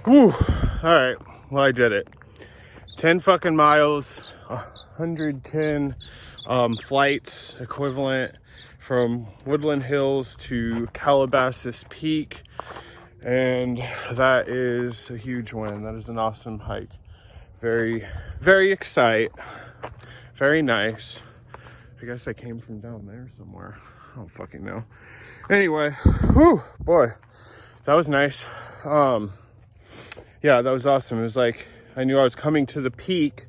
Whew. All right. Well, I did it. 10 fucking miles, 110 flights equivalent from Woodland Hills to Calabasas Peak. And that is a huge win. That is an awesome hike. Very, very exciting. Very nice. I guess I came from down there somewhere. I don't fucking know. Anyway, whew, boy, that was nice. Yeah, that was awesome. It was like, I knew I was coming to the peak.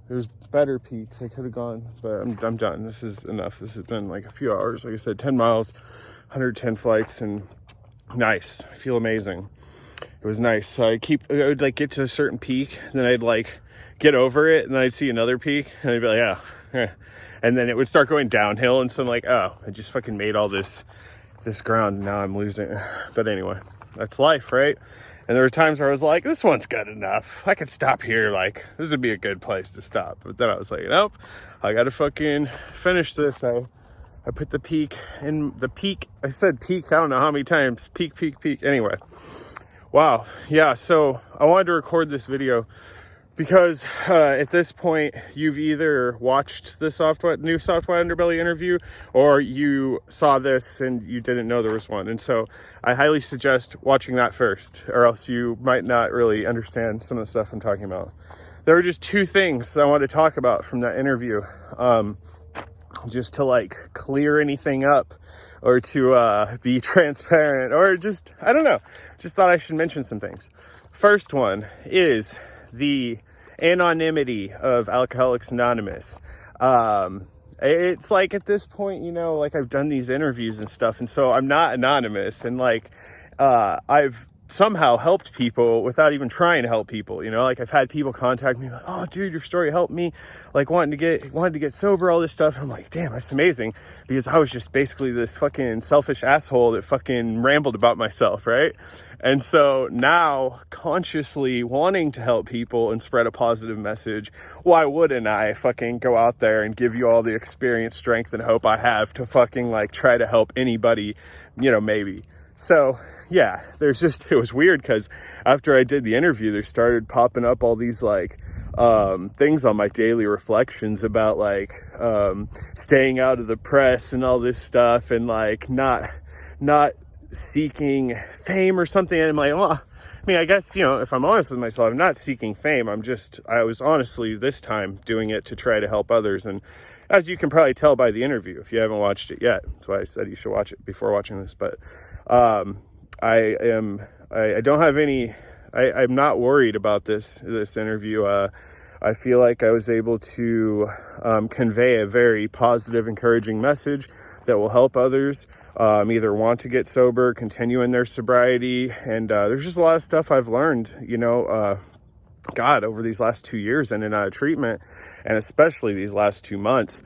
There's better peaks I could have gone, but I'm done. This is enough. This has been like a few hours. Like I said, 10 miles, 110 flights, and nice. I feel amazing. It was nice. So I would like get to a certain peak, and then I'd like get over it, and then I'd see another peak, and I'd be like, yeah. And then it would start going downhill, and so I'm like, oh, I just fucking made all this ground, and now I'm losing. But anyway, that's life, right? And there were times where I was like, this one's good enough. I could stop here. Like, this would be a good place to stop. But then I was like, nope, I got to fucking finish this. I put the peak in the peak. I said peak. I don't know how many times. Peak. Anyway. Wow. Yeah. So I wanted to record this video because at this point, you've either watched the new Software Underbelly interview, or you saw this and you didn't know there was one. And so I highly suggest watching that first, or else you might not really understand some of the stuff I'm talking about. There were just two things that I wanted to talk about from that interview, just to like clear anything up, or to be transparent, or just, I don't know, just thought I should mention some things. First one is the anonymity of Alcoholics Anonymous. It's like at this point, you know, like I've done these interviews and stuff, and so I'm not anonymous, and like I've somehow helped people without even trying to help people, you know, like I've had people contact me like, oh dude, your story helped me, like wanted to get sober, all this stuff. And I'm like, damn, that's amazing, because I was just basically this fucking selfish asshole that fucking rambled about myself, right? And so now, consciously wanting to help people and spread a positive message, why wouldn't I fucking go out there and give you all the experience, strength, and hope I have to fucking like try to help anybody, you know, maybe. So yeah, it was weird because after I did the interview, there started popping up all these like things on my daily reflections about like staying out of the press and all this stuff, and like not seeking fame or something. And I'm like, well, I mean, I guess, you know, if I'm honest with myself, I'm not seeking fame. I was honestly this time doing it to try to help others. And as you can probably tell by the interview, if you haven't watched it yet, that's why I said you should watch it before watching this. But I don't have any, I'm not worried about this interview. I feel like I was able to convey a very positive, encouraging message that will help others either want to get sober, continue in their sobriety. And there's just a lot of stuff I've learned, you know, over these last 2 years and in treatment, and especially these last 2 months,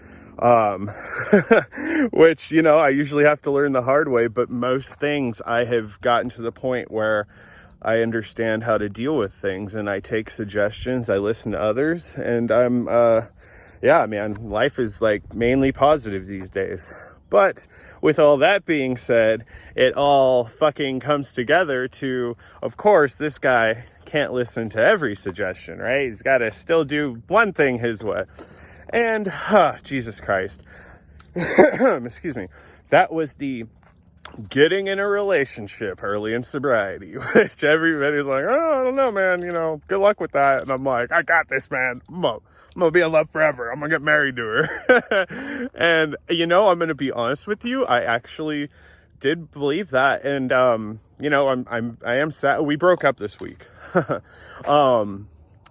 which, you know, I usually have to learn the hard way, but most things I have gotten to the point where I understand how to deal with things, and I take suggestions, I listen to others, and yeah, man, life is like mainly positive these days. But with all that being said, it all fucking comes together to, of course, this guy can't listen to every suggestion, right? He's got to still do one thing his way. And, Jesus Christ, excuse me, that was the getting in a relationship early in sobriety, which everybody's like, oh, I don't know, man, you know, good luck with that. And I'm like, I got this, man. I'm gonna be in love forever. I'm gonna get married to her. And, you know, I'm gonna be honest with you, I actually did believe that. And, you know, I am sad. We broke up this week.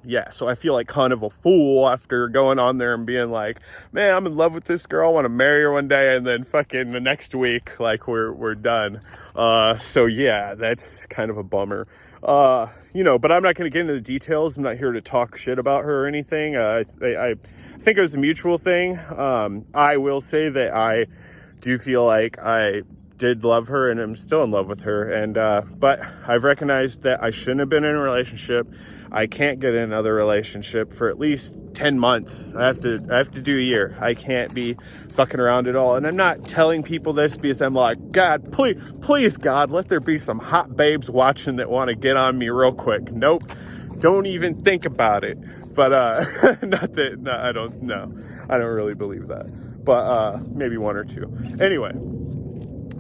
Yeah, so I feel like kind of a fool after going on there and being like, man, I'm in love with this girl, I want to marry her one day, and then fucking the next week, like, we're done. So yeah, that's kind of a bummer. You know, but I'm not going to get into the details. I'm not here to talk shit about her or anything. I think it was a mutual thing. I will say that I do feel like I did love her and am still in love with her. And but I've recognized that I shouldn't have been in a relationship. I can't get in another relationship for at least 10 months. I have to do a year. I can't be fucking around at all. And I'm not telling people this because I'm like, God, please God, let there be some hot babes watching that want to get on me real quick. Nope. Don't even think about it. But not that, no, I don't know. I don't really believe that. But maybe one or two. Anyway,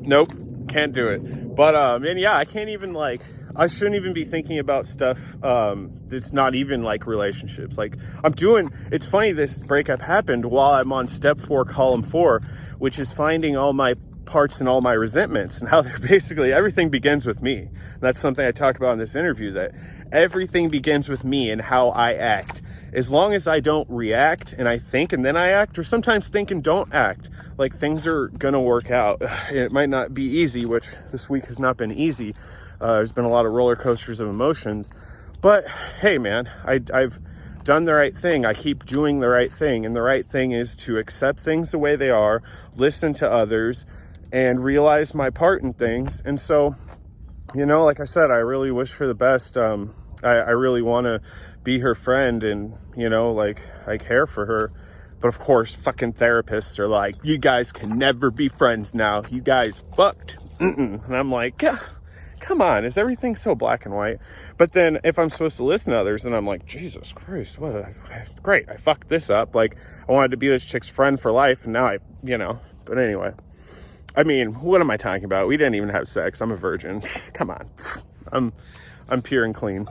nope, can't do it. But and yeah, I can't even like, I shouldn't even be thinking about stuff that's not even like relationships. Like it's funny this breakup happened while I'm on step 4, column 4, which is finding all my parts and all my resentments, and how they're basically, everything begins with me. And that's something I talk about in this interview, that everything begins with me and how I act. As long as I don't react and I think and then I act, or sometimes think and don't act, like things are gonna work out. It might not be easy, which this week has not been easy. There's been a lot of roller coasters of emotions, but hey man, I've done the right thing. I keep doing the right thing, and the right thing is to accept things the way they are, listen to others, and realize my part in things. And so, you know, like I said, I really wish for the best. I really want to be her friend, and, you know, like, I care for her. But of course, fucking therapists are like, you guys can never be friends now. You guys fucked. And I'm like, come on, is everything so black and white? But then if I'm supposed to listen to others, and I'm like, Jesus Christ, great, I fucked this up. Like, I wanted to be this chick's friend for life, and now you know. But anyway, I mean, what am I talking about? We didn't even have sex. I'm a virgin. Come on. I'm pure and clean.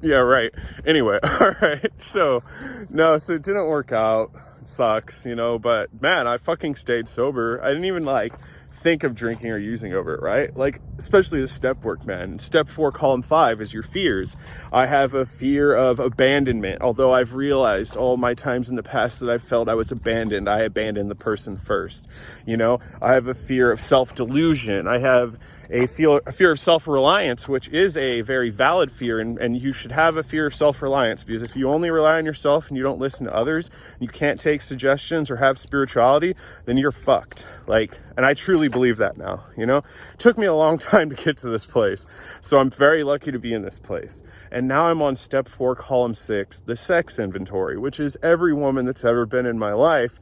Yeah, right. Anyway, all right. So it didn't work out. It sucks, you know, but man, I fucking stayed sober. I didn't even like think of drinking or using over it, right? Like, especially the step work, man. Step 4, column 5 is your fears. I have a fear of abandonment. Although I've realized all my times in the past that I felt I was abandoned, I abandoned the person first. You know, I have a fear of self-delusion. I have a fear of self-reliance, which is a very valid fear, and you should have a fear of self-reliance, because if you only rely on yourself and you don't listen to others, and you can't take suggestions or have spirituality, then you're fucked. Like, and I truly believe that now, you know? It took me a long time to get to this place, so I'm very lucky to be in this place. And now I'm on step 4, column 6, the sex inventory, which is every woman that's ever been in my life.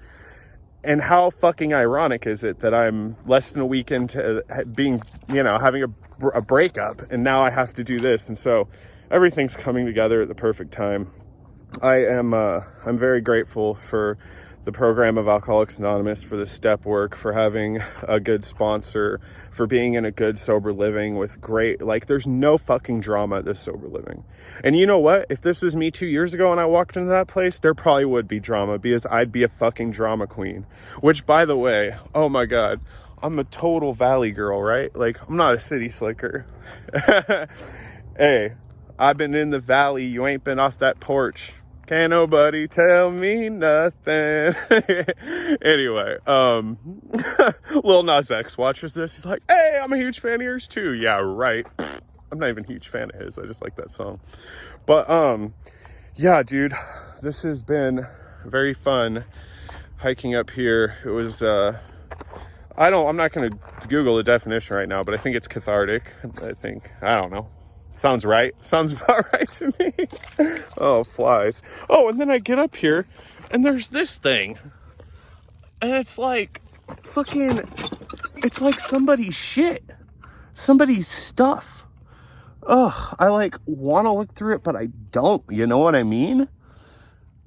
And how fucking ironic is it that I'm less than a week into being, you know, having a breakup, and now I have to do this. And so everything's coming together at the perfect time. I'm very grateful for the program of Alcoholics Anonymous, for the step work, for having a good sponsor, for being in a good sober living with great, like, there's no fucking drama at this sober living. And you know what? If this was me 2 years ago and I walked into that place, there probably would be drama, because I'd be a fucking drama queen. Which, by the way, oh my God, I'm a total valley girl, right? Like, I'm not a city slicker. Hey, I've been in the valley. You ain't been off that porch. Can't nobody tell me nothing. Anyway, Lil Nas X watches this. He's like, hey, I'm a huge fan of yours too. Yeah, right. I'm not even a huge fan of his. I just like that song. But, yeah, dude, this has been very fun hiking up here. It was, I'm not going to Google the definition right now, but I think it's cathartic. I don't know. Sounds right. Sounds about right to me. Oh, flies. Oh, and then I get up here and there's this thing. And it's like fucking, it's like somebody's shit. Somebody's stuff. Ugh, I like want to look through it, but I don't. You know what I mean?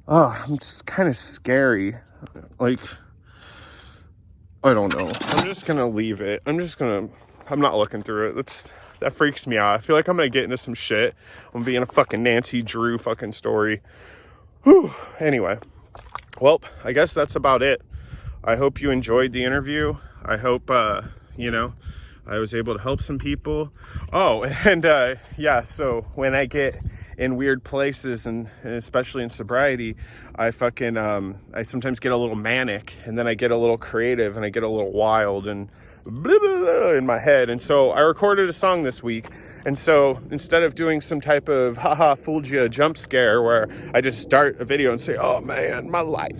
I'm just kind of scary. Like, I don't know. I'm just going to leave it. I'm not looking through it. That freaks me out. I feel like I'm going to get into some shit. I'm going to be in a fucking Nancy Drew fucking story. Whew. Anyway. Well, I guess that's about it. I hope you enjoyed the interview. I hope, you know, I was able to help some people. Oh, and, yeah, so when I get in weird places, and especially in sobriety, I fucking I sometimes get a little manic, and then I get a little creative, and I get a little wild and blah, blah, blah, in my head. And so I recorded a song this week, and so instead of doing some type of haha fooled you jump scare where I just start a video and say, oh man, my life,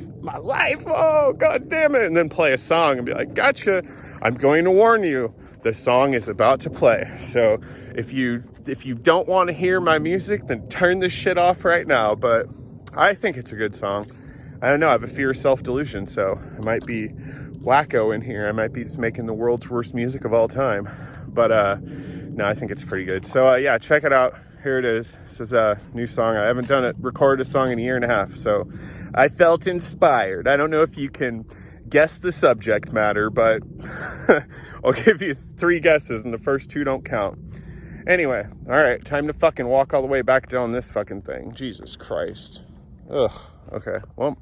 oh god damn it, and then play a song and be like, gotcha, I'm going to warn you, the song is about to play. So if you don't want to hear my music, then turn this shit off right now. But I think it's a good song. I don't know, I have a fear of self-delusion, so I might be wacko in here. I might be just making the world's worst music of all time. But no, I think it's pretty good. So yeah, check it out. Here it is. This is a new song. I haven't recorded a song in a year and a half, so I felt inspired. I don't know if you can guess the subject matter, but I'll give you 3 guesses and the first 2 don't count. Anyway, all right, time to fucking walk all the way back down this fucking thing. Jesus Christ. Ugh. Okay, well,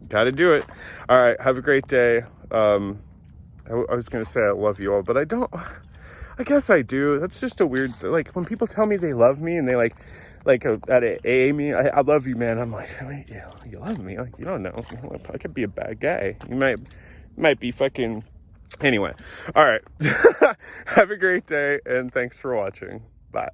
gotta do it. All right, have a great day. I was gonna say I love you all, but I don't. I guess I do. That's just a weird, like, when people tell me they love me and they like at AA me, I love you, man. I'm like, wait, you love me? Like, you don't know. I could be a bad guy. You might be fucking. Anyway, all right. Have a great day, and thanks for watching. Bye.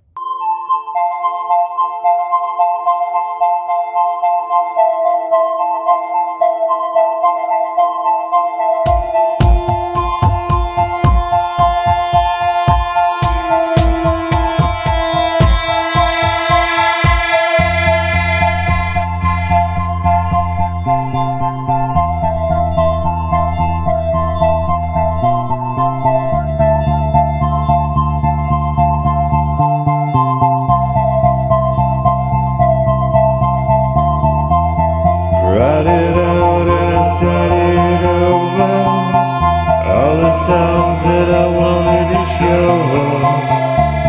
Songs that I wanted to show her,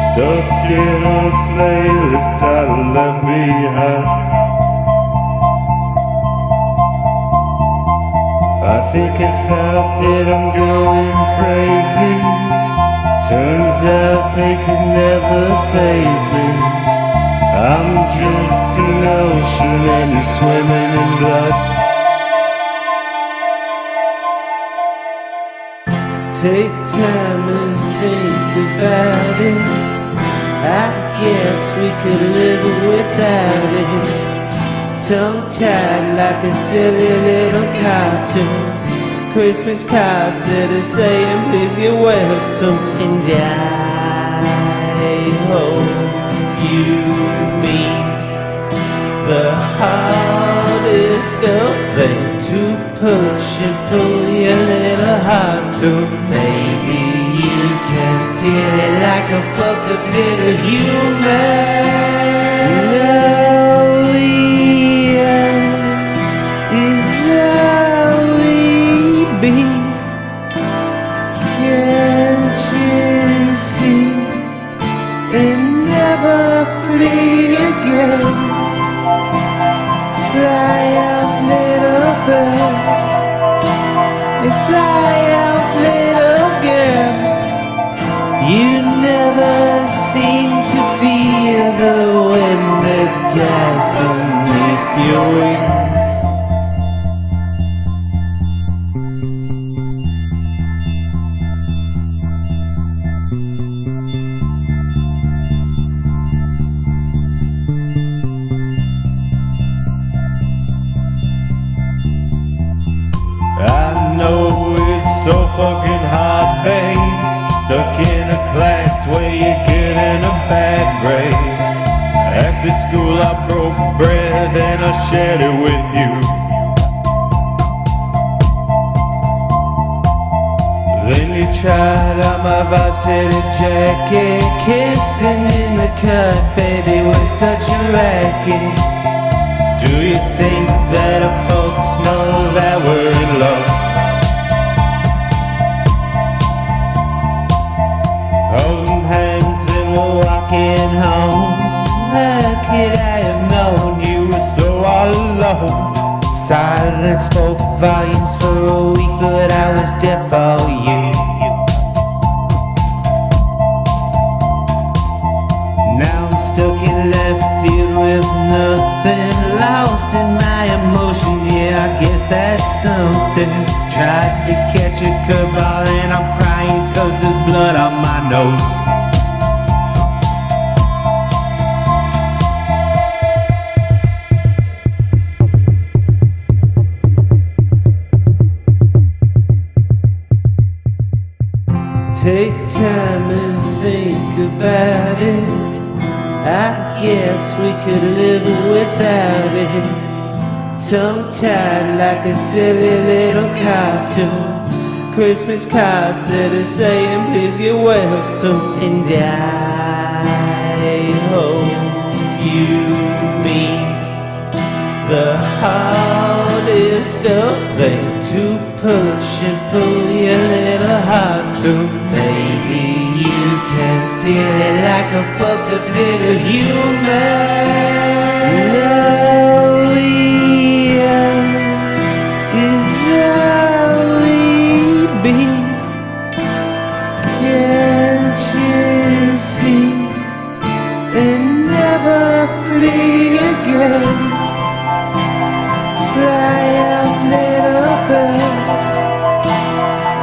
stuck in a playlist title left behind. I think I thought that I'm going crazy. Turns out they could never faze me. I'm just an ocean and you're swimming in blood. Take time and think about it. I guess we could live without it. Tongue-tied like a silly little cartoon. Christmas cards that are saying please get well soon. And I hope you mean the hardest of things to push and pull your little heart through. Maybe you can feel it like a fucked up little human. All we are is all we be. Can't you see? And never flee again. Fly off, little bird, and fly off, little girl. You never seem to feel the wind that dies beneath your wings. I know it's so fucking hard, babe. Stuck in a class where you're getting a bad grade. After school I broke bread and I shared it with you. Then you tried on my varsity jacket. Kissing in the cut, baby, was such a racket. Do you think that our folks know that we're in love? Holding hands and we're walking home. How could I have known you were so all alone? Silence spoke volumes for a week, but I was deaf for you. Now I'm stuck in left field with nothing, lost in my emotion. Yeah, I guess that's something. Tried to catch a curveball and I'm crying 'cause there's blood on my nose. Take time and think about it. I guess we could live without it. Tongue-tied like a silly little cartoon. Christmas cards that are saying please get well soon. And I hope you meet the hardest of things to push and pull your little heart through. Maybe you can feel it like a fucked up little human. Love is all we be. Can't you see? And never flee again. Fly off, little bird,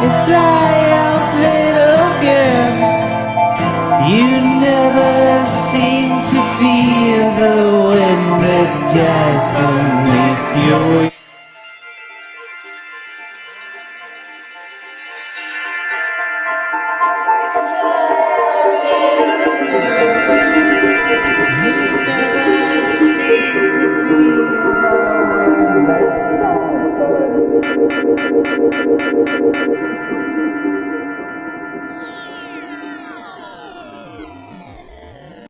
and fly off, little girl. You never seem to feel the wind that dies beneath your wings. You never seem to feel the wind that dies beneath your wings.